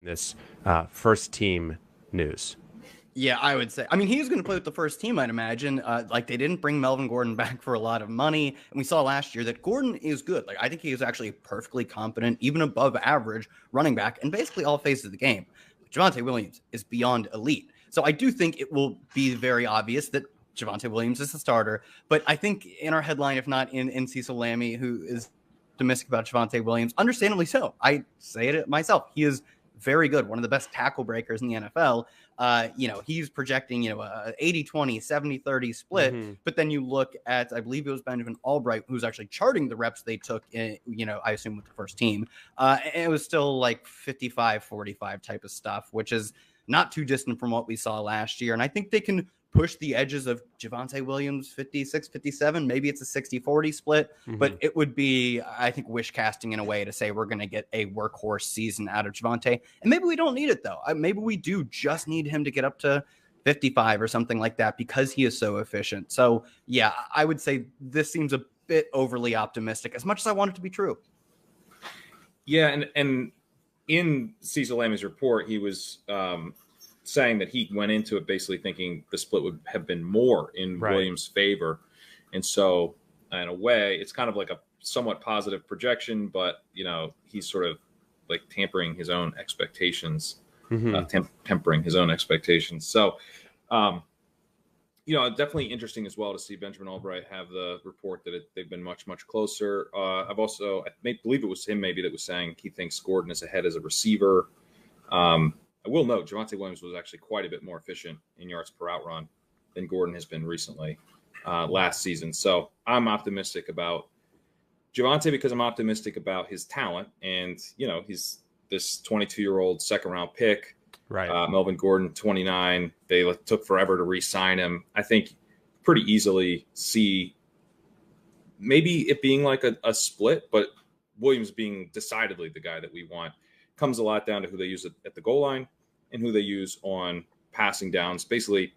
this first team news? Yeah, I would say. I mean, he was going to play with the first team, I'd imagine. Like, they didn't bring Melvin Gordon back for a lot of money. And we saw last year that Gordon is good. Like, I think he is actually perfectly competent, even above average running back in basically all phases of the game. But Javonte Williams is beyond elite. So I do think it will be very obvious that Javonte Williams is the starter. But I think in our headline, if not in Cecil Lammy, who is optimistic about Javonte Williams, understandably so. I say it myself. He is very good, one of the best tackle breakers in the NFL. He's projecting, a 80-20, 70-30 split. Mm-hmm. But then you look at, I believe it was Benjamin Albright, who's actually charting the reps they took, I assume with the first team. And it was still like 55-45 type of stuff, which is not too distant from what we saw last year. And I think they can push the edges of Javonte Williams 56-57. Maybe it's a 60-40 split, but it would be, I think, wish casting in a way to say we're going to get a workhorse season out of Javonte. And maybe we don't need it, though. Maybe we do just need him to get up to 55 or something like that because he is so efficient. So, yeah, I would say this seems a bit overly optimistic, as much as I want it to be true. Yeah, and in Cecil Lammy's report, he was saying that he went into it basically thinking the split would have been more in Williams' favor. And so in a way, it's kind of like a somewhat positive projection, but, he's sort of like tempering his own expectations. So, definitely interesting as well to see Benjamin Albright have the report that they've been much, much closer. I believe it was him maybe that was saying he thinks Gordon is ahead as a receiver. I will note Javonte Williams was actually quite a bit more efficient in yards per out run than Gordon has been recently last season. So I'm optimistic about Javonte because I'm optimistic about his talent. And, he's this 22-year-old second-round pick. Right. Melvin Gordon, 29. They took forever to re-sign him. I think pretty easily see maybe it being like a split, but Williams being decidedly the guy that we want. Comes a lot down to who they use at the goal line and who they use on passing downs. Basically,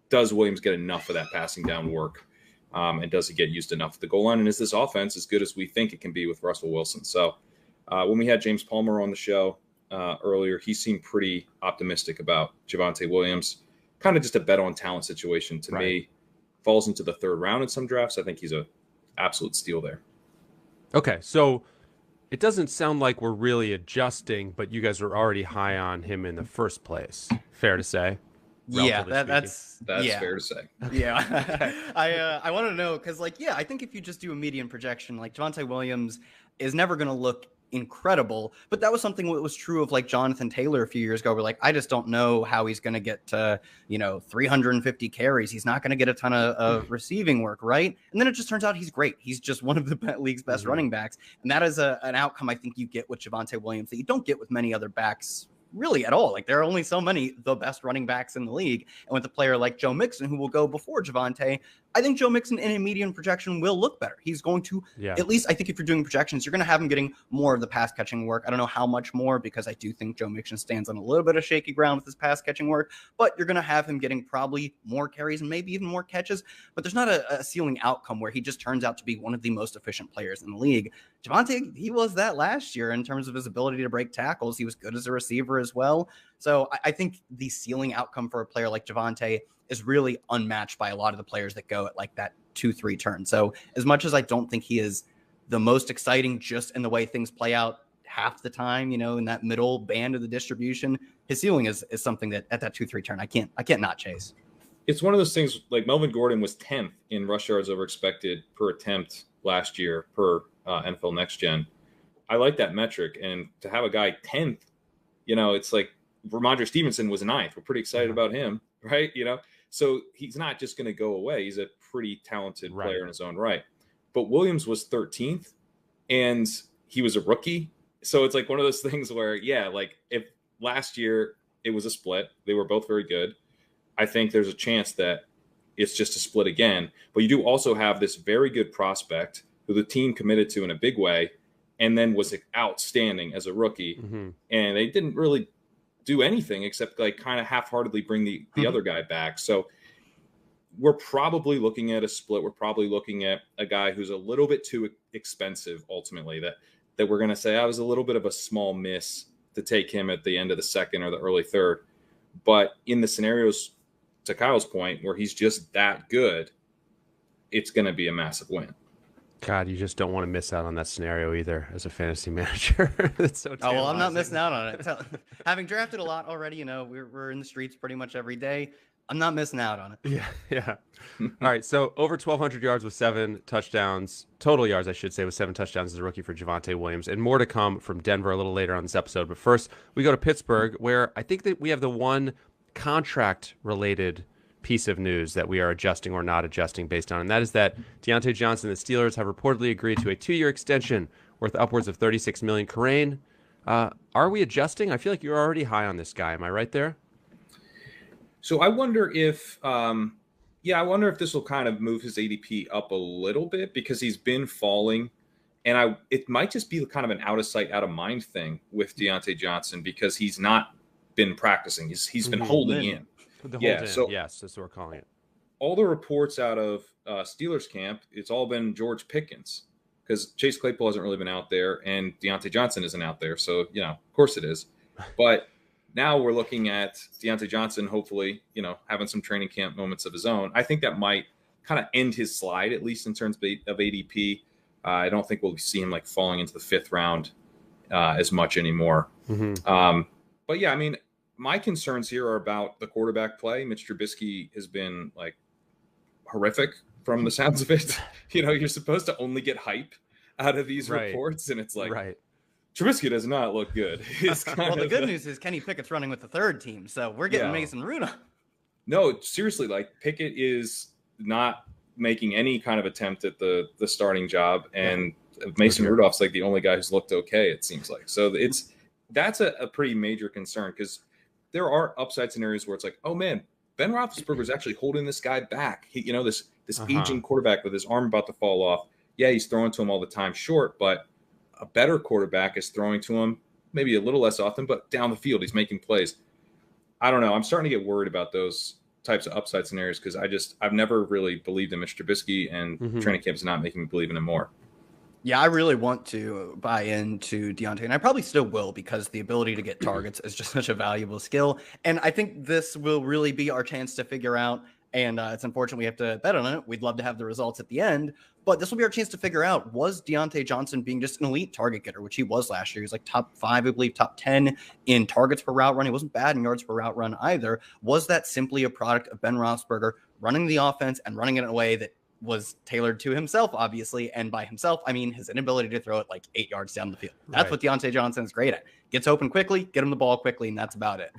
does Williams get enough of that passing down work? And does he get used enough at the goal line? And is this offense as good as we think it can be with Russell Wilson? So when we had James Palmer on the show earlier, he seemed pretty optimistic about Javonte Williams. Kind of just a bet on talent situation to me. Falls into the third round in some drafts. I think he's an absolute steal there. Okay, so it doesn't sound like we're really adjusting, but you guys were already high on him in the first place. Fair to say? Yeah, that's fair to say. Yeah. I want to know because, I think if you just do a median projection, like Javonte Williams is never going to look incredible, but that was something that was true of Jonathan Taylor a few years ago. We're I just don't know how he's going to get to 350 carries. He's not going to get a ton of receiving work, right? And then it just turns out he's great. He's just one of the league's best running backs, and that is an outcome I think you get with Javonte Williams that you don't get with many other backs really at all. There are only so many the best running backs in the league, and with a player like Joe Mixon who will go before Javonte, I think Joe Mixon in a median projection will look better. He's going to, at least I think if you're doing projections, you're going to have him getting more of the pass catching work. I don't know how much more because I do think Joe Mixon stands on a little bit of shaky ground with his pass catching work, but you're going to have him getting probably more carries and maybe even more catches, but there's not a ceiling outcome where he just turns out to be one of the most efficient players in the league. Javonte, he was that last year in terms of his ability to break tackles. He was good as a receiver as well. So I think the ceiling outcome for a player like Javonte is really unmatched by a lot of the players that go at that 2-3 turn. So as much as I don't think he is the most exciting just in the way things play out half the time, in that middle band of the distribution, his ceiling is something that at that 2-3 turn, I can't not chase. It's one of those things like Melvin Gordon was 10th in rush yards over expected per attempt last year per NFL Next Gen. I like that metric. And to have a guy 10th, it's like Ramondre Stevenson was 9th. We're pretty excited about him, right? So he's not just going to go away. He's a pretty talented player in his own right. But Williams was 13th, and he was a rookie. So it's like one of those things where, if last year it was a split, they were both very good. I think there's a chance that it's just a split again. But you do also have this very good prospect who the team committed to in a big way and then was outstanding as a rookie. Mm-hmm. And they didn't really do anything except kind of half-heartedly bring the other guy back. So we're probably looking at a split. We're probably looking at a guy who's a little bit too expensive ultimately that we're going to say, I was a little bit of a small miss to take him at the end of the second or the early third. But in the scenarios, to Kyle's point, where he's just that good, it's going to be a massive win. God, you just don't want to miss out on that scenario either as a fantasy manager. It's so Oh, well, I'm not missing out on it. Having drafted a lot already, you know, we're in the streets pretty much every day. I'm not missing out on it. Yeah. All right, so over 1,200 yards with 7 touchdowns, total yards, I should say, with 7 touchdowns as a rookie for Javonte Williams, and more to come from Denver a little later on this episode. But first, we go to Pittsburgh, where I think that we have the one contract-related piece of news that we are adjusting or not adjusting based on, and that is that Diontae Johnson and the Steelers have reportedly agreed to a 2-year extension worth upwards of $36 million. Kerrane, are we adjusting? I feel like you're already high on this guy. Am I right there? So I wonder if, this will kind of move his ADP up a little bit, because he's been falling, and it might just be kind of an out of sight, out of mind thing with Diontae Johnson, because he's not been practicing. He's been holding in. Yes, that's what we're calling it. All the reports out of Steelers camp, it's all been George Pickens, because Chase Claypool hasn't really been out there, and Diontae Johnson isn't out there. So, of course it is. But now we're looking at Diontae Johnson, hopefully, having some training camp moments of his own. I think that might kind of end his slide, at least in terms of ADP. I don't think we'll see him like falling into the 5th round as much anymore. Mm-hmm. But yeah, I mean, my concerns here are about the quarterback play. Mitch Trubisky has been like horrific from the sounds of it. You're supposed to only get hype out of these reports, and it's like, Trubisky does not look good. Well, the good news is Kenny Pickett's running with the 3rd team, so we're getting Mason Rudolph. No, seriously, like Pickett is not making any kind of attempt at the starting job, and Mason Rudolph's like the only guy who's looked okay, it seems like. So that's a pretty major concern, because there are upside scenarios where it's like, oh man, Ben Roethlisberger is actually holding this guy back. This aging quarterback with his arm about to fall off. Yeah, he's throwing to him all the time short, but a better quarterback is throwing to him maybe a little less often, but down the field, he's making plays. I don't know. I'm starting to get worried about those types of upside scenarios, because I've never really believed in Mitch Trubisky, and training camp is not making me believe in him more. Yeah, I really want to buy into Diontae, and I probably still will, because the ability to get targets is just such a valuable skill. And I think this will really be our chance to figure out, and it's unfortunate we have to bet on it. We'd love to have the results at the end, but this will be our chance to figure out, was Diontae Johnson being just an elite target getter, which he was last year. He was like top 5, I believe, top 10 in targets per route run. He wasn't bad in yards per route run either. Was that simply a product of Ben Roethlisberger running the offense and running it in a way that was tailored to himself, obviously, and by himself, I mean his inability to throw it like 8 yards down the field. That's what Diontae Johnson is great at. Gets open quickly, get him the ball quickly, and that's about it.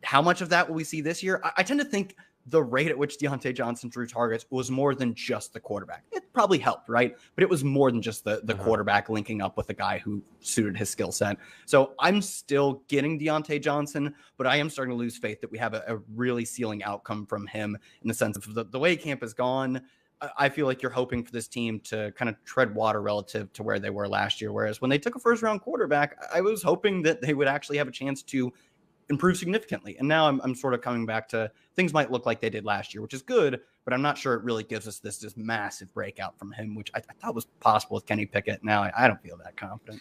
How much of that will we see this year? I tend to think the rate at which Diontae Johnson drew targets was more than just the quarterback. It probably helped, right? But it was more than just the quarterback linking up with a guy who suited his skill set. So I'm still getting Diontae Johnson, but I am starting to lose faith that we have a really ceiling outcome from him, in the sense of the way camp has gone. I feel like you're hoping for this team to kind of tread water relative to where they were last year. Whereas when they took a 1st-round quarterback, I was hoping that they would actually have a chance to improve significantly. And now I'm sort of coming back to things might look like they did last year, which is good, but I'm not sure it really gives us this massive breakout from him, which I thought was possible with Kenny Pickett. Now I don't feel that confident.